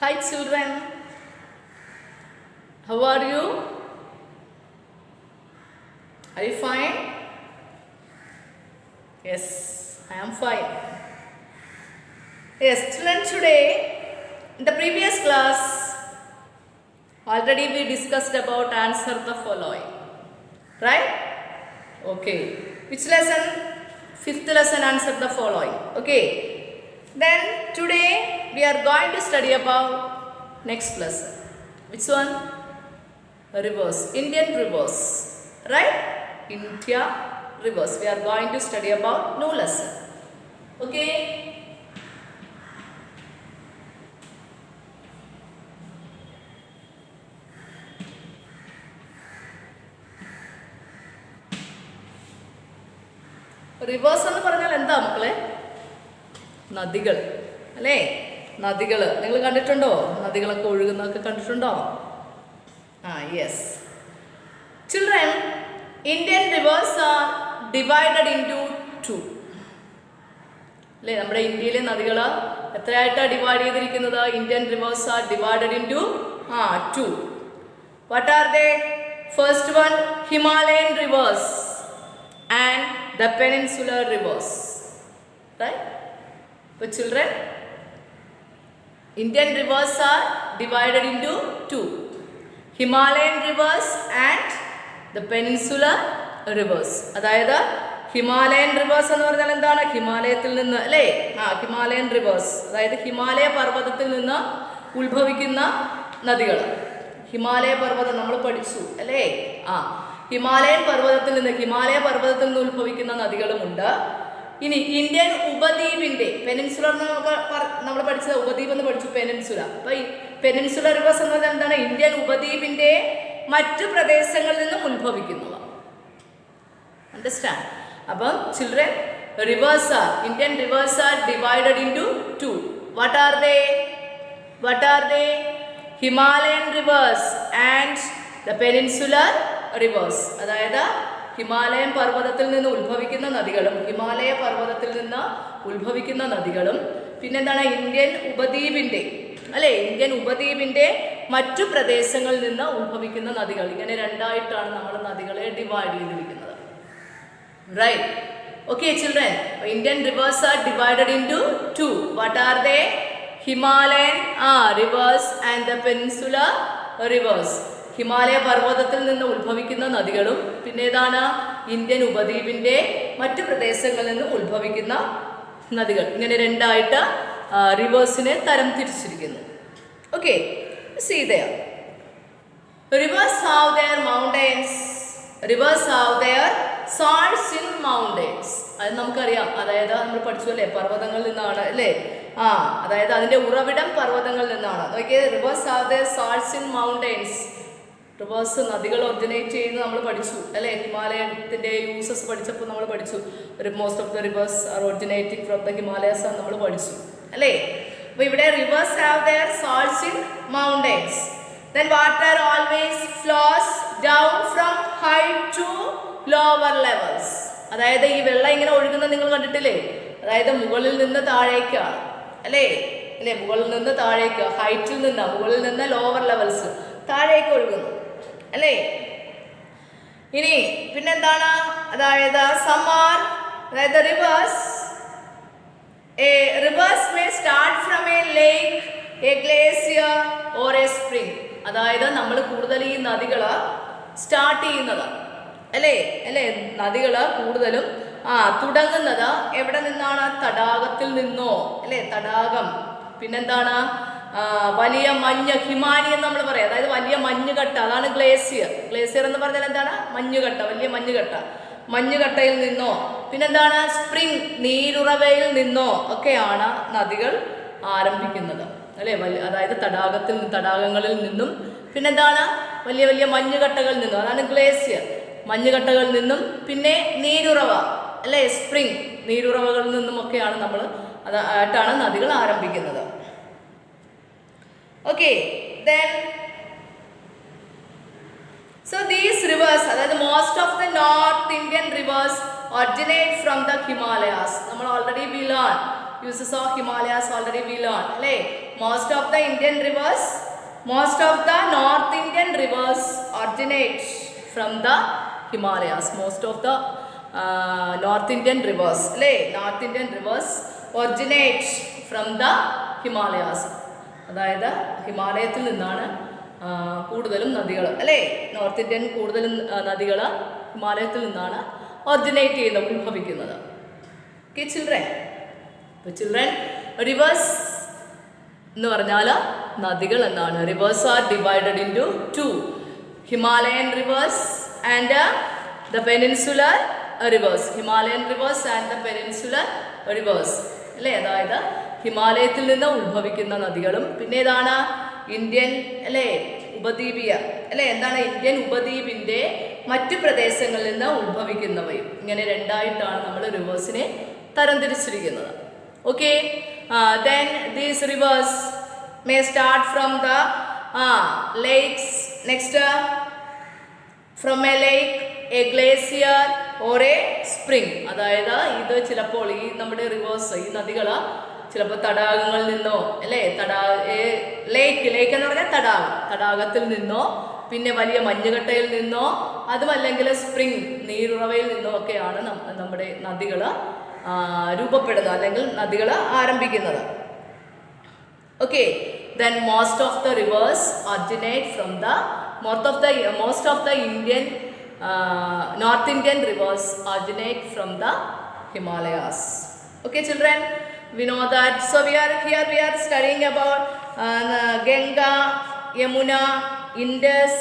Hi children, how are you? Are you fine? Yes, I am fine. Yes, children, today in the previous class already we discussed about answer the following. Right? Okay. Which lesson? Fifth lesson, answer the following. Okay. Then today we are going to study about next lesson. Which one? Rivers. Indian rivers. Right? India rivers. We are going to study about new lesson. Okay. Reverse എന്ന് പറഞ്ഞാൽ എന്താ മക്കളെ? നദികൾ അല്ലേ? നദികൾ നിങ്ങൾ കണ്ടിട്ടുണ്ടോ? നദികളൊക്കെ ഒഴുകുന്നതൊക്കെ കണ്ടിട്ടുണ്ടോ? Yes children, Indian rivers are divided into two അല്ലേ? നമ്മുടെ ഇന്ത്യയിലെ നദികൾ എത്രയായിട്ടാണ് ഡിവൈഡ് ചെയ്തിരിക്കുന്നത്? Indian rivers are divided into two. What are they? First one Himalayan rivers and the peninsular rivers, right? But children, Indian rivers are divided into two: Himalayan rivers and the peninsular rivers. അതായത് Himalayan reverse എന്ന് പറഞ്ഞാൽ എന്താണ്? ഹിമാലയത്തിൽ നിന്ന് അല്ലേ? Himalayan reverse അതായത് ഹിമാലയ പർവ്വതത്തിൽ നിന്ന് ഉത്ഭവിക്കുന്ന നദികൾ. ഹിമാലയ പർവ്വതം നമ്മൾ പഠിച്ചു അല്ലേ? ഹിമാലയ പർവ്വതത്തിൽ നിന്ന് ഉത്ഭവിക്കുന്ന നദികളുമുണ്ട്. ഇനി ഇന്ത്യൻ ഉപദ്വീപിന്റെ പെനിൻസുലർ നമ്മൾ പഠിച്ചത് ഉപദ്വീപ് എന്ന് പഠിച്ചു, പെനിൻസുല. അപ്പൊ ഈ പെനിൻസുലർ റിവേഴ്സ് എന്ന് പറഞ്ഞാൽ എന്താണ്? ഇന്ത്യൻ ഉപദ്വീപിന്റെ മറ്റു പ്രദേശങ്ങളിൽ നിന്നും ഉത്ഭവിക്കുന്നവ. അണ്ടർസ്റ്റാൻഡ്? അപ്പം children, Indian rivers are divided into two. What are they? Himalayan rivers and the peninsular rivers. അതായത് ഹിമാലയൻ പർവ്വതത്തിൽ നിന്ന് ഉത്ഭവിക്കുന്ന നദികളും പിന്നെന്താണ്? ഇന്ത്യൻ ഉപദ്വീപിന്റെ മറ്റു പ്രദേശങ്ങളിൽ നിന്ന് ഉത്ഭവിക്കുന്ന നദികൾ. ഇങ്ങനെ രണ്ടായിട്ടാണ് നമ്മൾ നദികളെ ഡിവൈഡ് ചെയ്തിരിക്കുന്നത്. Right? Okay children, Indian rivers are divided into two. What are they? Himalayan rivers and the peninsular rivers. ഹിമാലയ പർവ്വതത്തിൽ നിന്ന് ഉത്ഭവിക്കുന്ന നദികളും പിന്നെ ഏതാണ്? ഇന്ത്യൻ ഉപദ്വീപിന്റെ മറ്റു പ്രദേശങ്ങളിൽ നിന്ന് ഉത്ഭവിക്കുന്ന നദികൾ. ഇങ്ങനെ രണ്ടായിട്ട് റിവേഴ്സിനെ തരം തിരിച്ചിരിക്കുന്നു. Okay, see there. Rivers have their mountains. Rivers have their source in mountains. അത് നമുക്കറിയാം. അതായത് നമ്മൾ പഠിച്ചു അല്ലേ? പർവ്വതങ്ങളിൽ നിന്നാണ് അല്ലേ? അതായത് അതിന്റെ ഉറവിടം പർവ്വതങ്ങളിൽ നിന്നാണ്. നോക്കിയേ, rivers have their source in mountains. Rivers നദികൾ ഒറിജിനേറ്റ് ചെയ്യുന്നത് നമ്മൾ പഠിച്ചു അല്ലേ? ഹിമാലയത്തിൻ്റെ യൂസസ് പഠിച്ചപ്പോൾ നമ്മൾ പഠിച്ചു. Most of the rivers are originating from the Himalayas ആണ് നമ്മൾ പഠിച്ചു അല്ലേ? അപ്പോൾ ഇവിടെ rivers have their source in mountains. Then water always flows down from high to lower levels. അതായത് ഈ വെള്ളം ഇങ്ങനെ ഒഴുകുന്നത് നിങ്ങൾ കണ്ടിട്ടില്ലേ? അതായത് മുകളിൽ നിന്ന് താഴേക്കാണ് അല്ലേ? മുകളിൽ നിന്ന് താഴേക്ക്, ഹൈറ്റിൽ നിന്ന് മുകളിൽ നിന്ന് ലോവർ ലെവൽസ് താഴേക്ക് ഒഴുകുന്നു അല്ലേ? ഇനി പിന്നെന്താണ്? അതായത് സമ്മർ, അതായത് reverse may start from A lake, A glacier or A spring. അതായത് നമ്മൾ കൂടുതൽ ഈ നദികൾ സ്റ്റാർട്ട് ചെയ്യുന്നത് അല്ലേ? നദികൾ കൂടുതലും തുടങ്ങുന്നത് എവിടെ നിന്നാണ്? തടാകത്തിൽ നിന്നോ അല്ലേ? തടാകം. പിന്നെന്താണ്? വലിയ മഞ്ഞ്, ഹിമാനി എന്ന് നമ്മൾ പറയാം. അതായത് വലിയ മഞ്ഞുകട്ട, അതാണ് ഗ്ലേസിയർ. ഗ്ലേസിയർ എന്ന് പറഞ്ഞാൽ എന്താണ്? മഞ്ഞുകട്ട, വലിയ മഞ്ഞുകട്ടയിൽ നിന്നോ പിന്നെന്താണ്? സ്പ്രിംഗ്, നീരുറവയിൽ നിന്നോ ഒക്കെയാണ് നദികൾ ആരംഭിക്കുന്നത് അല്ലേ? അതായത് തടാകങ്ങളിൽ നിന്നും പിന്നെന്താണ്? വലിയ വലിയ മഞ്ഞുകട്ടകളിൽ നിന്നും, അതാണ് ഗ്ലേസിയർ. മഞ്ഞുകട്ടകളിൽ നിന്നും പിന്നെ നീരുറവ അല്ലേ? സ്പ്രിംഗ്, നീരുറവകളിൽ നിന്നും ഒക്കെയാണ് അതായിട്ടാണ് നദികൾ ആരംഭിക്കുന്നത്. Okay, then so these rivers, അതായത് most of the North Indian rivers originate from the Himalayas. നമ്മൾ already we learn uses of Himalayas already we learn അല്ലേ? most of the Indian rivers, most of the North Indian rivers originate from the Himalayas. Most of the North Indian rivers, North Indian rivers originate from the Himalayas. അതായത് ഹിമാലയത്തിൽ നിന്നാണ് കൂടുതലും നദികൾ, അല്ലേ? North Indian കൂടുതലും നദികൾ ഹിമാലയത്തിൽ നിന്നാണ് ഒറിജിനേറ്റ് ചെയ്യുന്നത്, ഉത്ഭവിക്കുന്നത്. Okay children. അപ്പോൾ ചിൽഡ്രൻ, റിവേഴ്സ് എന്ന് പറഞ്ഞാൽ നദികൾ എന്നാണ്. Rivers are divided into Himalayan rivers and the peninsular rivers. Himalayan rivers and the peninsular rivers, അല്ലേ? അതായത് ഹിമാലയത്തിൽ നിന്ന് ഉത്ഭവിക്കുന്ന നദികളും പിന്നെ ഏതാണ് ഇന്ത്യൻ, അല്ലേ, ഉപദ്വീപീയ, അല്ലേ, എന്താണ് ഇന്ത്യൻ ഉപദ്വീപിൻ്റെ മറ്റു പ്രദേശങ്ങളിൽ നിന്ന് ഉത്ഭവിക്കുന്നവയും. ഇങ്ങനെ രണ്ടായിട്ടാണ് നമ്മൾ റിവേഴ്സിനെ തരംതിരിച്ചിരിക്കുന്നത്. Okay, then these rivers may start from the lakes. Next, from a lake, a glacier or a spring. അതായത് ഇത് ചിലപ്പോൾ ഈ നമ്മുടെ റിവേഴ്സ്, ഈ നദികൾ ചിലപ്പോൾ തടാകങ്ങളിൽ നിന്നോ, അല്ലേ, ലേക്ക് എന്ന് പറഞ്ഞാൽ തടാകത്തിൽ നിന്നോ, പിന്നെ വലിയ മഞ്ഞുകട്ടയിൽ നിന്നോ, അതുമല്ലെങ്കിൽ സ്പ്രിംഗ് നീരുറവയിൽ നിന്നോ ഒക്കെയാണ് നമ്മുടെ നദികൾ രൂപപ്പെടുന്നത്, അല്ലെങ്കിൽ നദികൾ ആരംഭിക്കുന്നത്. Okay, then most of the rivers originate from the most of the Indian North Indian rivers originate from the Himalayas. Okay children, we know that. So we are studying about Ganga, Yamuna, Indus,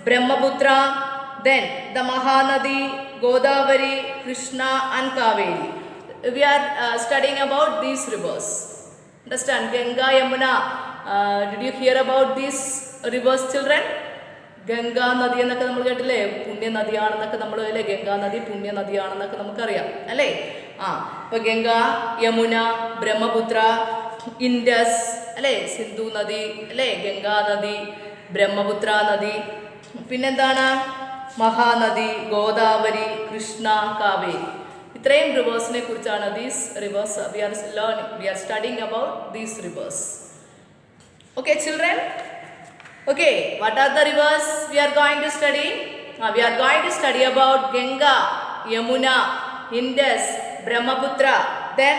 Brahmaputra, then the Mahanadi, Godavari, Krishna and Kaveri. We are studying about these rivers. Understand? Ganga, Yamuna. Did you hear about these rivers children? Ganga നദി എന്നൊക്കെ നമ്മൾ കേട്ടില്ലേ? പുണ്യ നദിയാണെന്നൊക്കെ നമ്മൾ, അല്ലേ, ഗംഗാ നദി പുണ്യ നദിയാണെന്നൊക്കെ നമുക്കറിയാം, അല്ലേ? ഇപ്പൊ ഗംഗ, യമുന, ബ്രഹ്മപുത്ര, ഇൻഡസ്, അല്ലേ, സിന്ധു നദി, അല്ലേ, ഗംഗാ നദി, ബ്രഹ്മപുത്ര നദി, പിന്നെന്താണ് മഹാനദി, ഗോദാവരി, കൃഷ്ണ, കാവേരി. ഇത്രയും റിവേഴ്സിനെ കുറിച്ചാണ് these reverse we are studying about these rivers. Okay children, okay, what are the rivers we are going to study? We are going to study about Ganga, Yamuna, Indus, Brahmaputra, then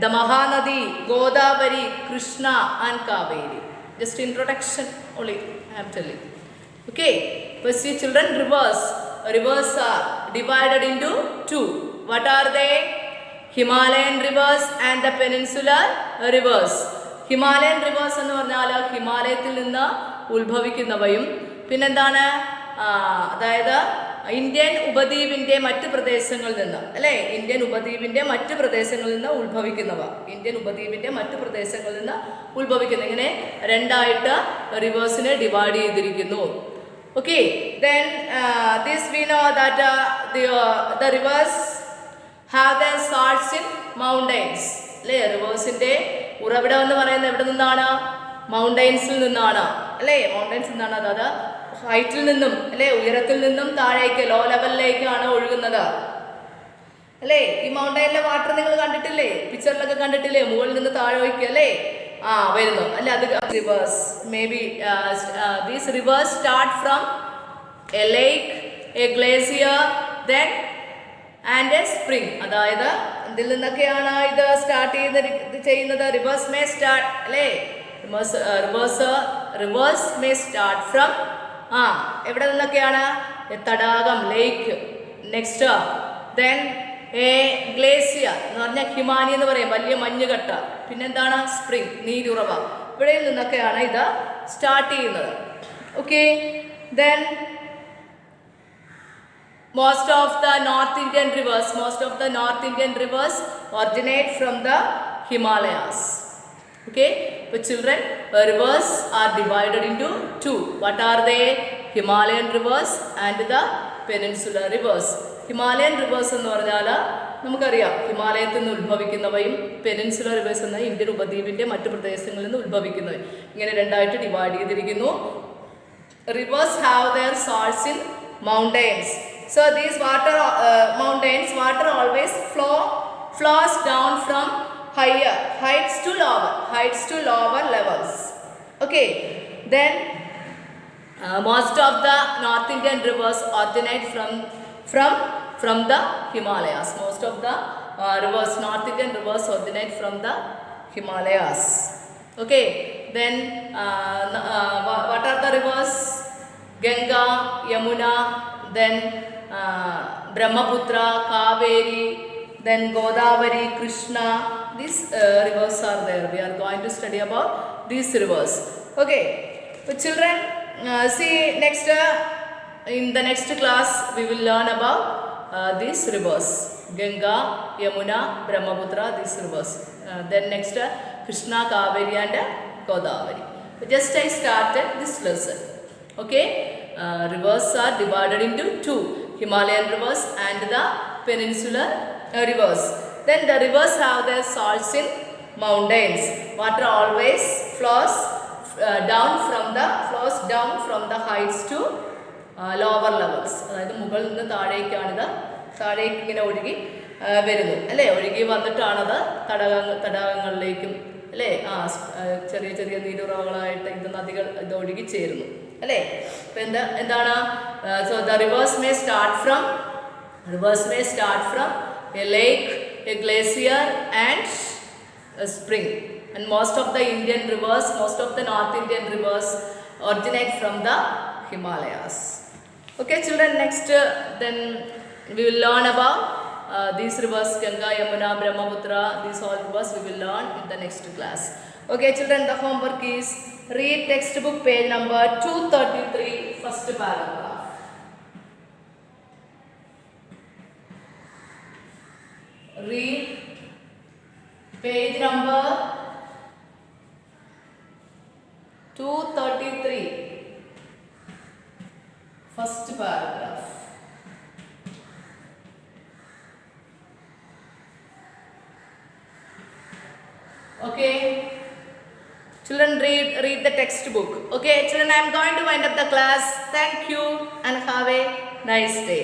the Mahanadi, Godavari, Krishna and Kaveri. Just introduction only I am telling. Okay, but see children, rivers are divided into two. What are they? Himalayan rivers and the peninsular rivers. Himalayan reverse എന്ന് പറഞ്ഞാൽ ഹിമാലയത്തിൽ നിന്ന് ഉത്ഭവിക്കുന്നവയും, പിന്നെന്താണ്, അതായത് Indian ഉപദ്വീപിൻ്റെ മറ്റ് പ്രദേശങ്ങളിൽ നിന്ന്, അല്ലേ, ഇന്ത്യൻ ഉപദ്വീപിൻ്റെ മറ്റ് പ്രദേശങ്ങളിൽ നിന്ന് ഉത്ഭവിക്കുന്നവ, ഇന്ത്യൻ ഉപദ്വീപിൻ്റെ മറ്റ് പ്രദേശങ്ങളിൽ നിന്ന് ഉത്ഭവിക്കുന്ന, ഇങ്ങനെ രണ്ടായിട്ട് റിവേഴ്സിനെ ഡിവൈഡ് ചെയ്തിരിക്കുന്നു. Okay, then this we know that the rivers have their source in mountains. അല്ലേ, റിവേഴ്സിൻ്റെ ഉറവിടം എന്ന് പറയുന്നത് എവിടെ നിന്നാണ്? മൗണ്ടൈൻസിൽ നിന്നാണ്, അല്ലേ, മൗണ്ടൈൻസിൽ നിന്നാണ്. അതായത് ഹൈറ്റിൽ നിന്നും, അല്ലേ, ഉയരത്തിൽ നിന്നും താഴേക്ക്, ലോ ലെവലിലേക്കാണ് ഒഴുകുന്നത്, അല്ലേ. ഈ മൗണ്ടൈനിലെ വാട്ടർ നിങ്ങൾ കണ്ടിട്ടില്ലേ? പിക്ചറിലൊക്കെ കണ്ടിട്ടില്ലേ? മുകളിൽ നിന്ന് താഴേക്ക്, അല്ലേ, വരുന്നു, അല്ലേ. അത് reverse may be these reverse start from A lake, A glacier, then and A spring. അതായത് ഇതിൽ നിന്നൊക്കെയാണ് ഇത് സ്റ്റാർട്ട് ചെയ്യുന്നത്. റിവേഴ്സ് മേ സ്റ്റാർട്ട്, അല്ലേ, റിവേഴ്സ് മേ സ്റ്റാർട്ട് ഫ്രം എവിടെ നിന്നൊക്കെയാണ്? തടാകം, ലേക്ക്. നെക്സ്റ്റ്, ദെൻ എ ഗ്ലേസിയർ എന്ന് പറഞ്ഞാൽ ഹിമാനി എന്ന് പറയും, വലിയ മഞ്ഞുകട്ട. പിന്നെന്താണ്? സ്പ്രിംഗ്, നീരുറവ. ഇവിടെ നിന്നൊക്കെയാണ് ഇത് സ്റ്റാർട്ട് ചെയ്യുന്നത്. Okay, then most of the North Indian rivers originate from the Himalayas. Okay, but children, rivers are divided into two. What are they? Himalayan rivers and the peninsular rivers. Himalayan rivers എന്ന് പറഞ്ഞാൽ നമുക്കറിയാം, ഹിമാലയത്തിൽ നിന്ന് ഉത്ഭവിക്കുന്നവയും peninsular reverse എന്ന Indian ഉപദ്വീപിൻ്റെ മറ്റു പ്രദേശങ്ങളിൽ നിന്ന് ഉത്ഭവിക്കുന്നവയും, ഇങ്ങനെ രണ്ടായിട്ട് ഡിവൈഡ് ചെയ്തിരിക്കുന്നു. Rivers have their source in mountains. So these mountains water always flows down from heights to lower levels. Okay, then most of the North Indian rivers originate from the Himalayas. Most of the North Indian rivers originate from the Himalayas. Okay, then what are the rivers? Ganga, Yamuna, then Brahmaputra, Kaveri, then Godavari, Krishna. These rivers are there. We are going to study about these rivers. Okay, so children, see next in the next class we will learn about these rivers: Ganga, Yamuna, Brahmaputra. These rivers. Then next Krishna, Kaveri, and Godavari. Just I started this lesson. Okay, rivers are divided into two: Himalayan rivers and the peninsular rivers. Then the rivers have their source in mountains. Water always flows down from the heights to lower levels. അതായത് മുകളിൽ നിന്ന് താഴേക്കാണിത് താഴേക്ക് ഇങ്ങനെ ഒഴുകി വരുന്നു അല്ലേ. ഒഴുകി വന്നിട്ടാണത് തടാകങ്ങളിലേക്കും അല്ലേ ചെറിയ ചെറിയ നീരുറവകളായിട്ട് ഇത് നദികൾ ഇത് ഒഴുകി ചേരുന്നു അല്ലേ. അപ്പം എന്താണ് so the reverse may start from A lake, a glacier and a spring, and most of the North Indian rivers originate from the Himalayas. Okay children, next then we will learn about these rivers: Ganga, Yamuna, Brahmaputra. These all rivers we will learn in the next class. Okay children, the homework is read textbook page number 233, first paragraph. Read page number 233, first paragraph. Okay children, read the textbook. Okay children, I am going to wind up the class. Thank you and have a nice day.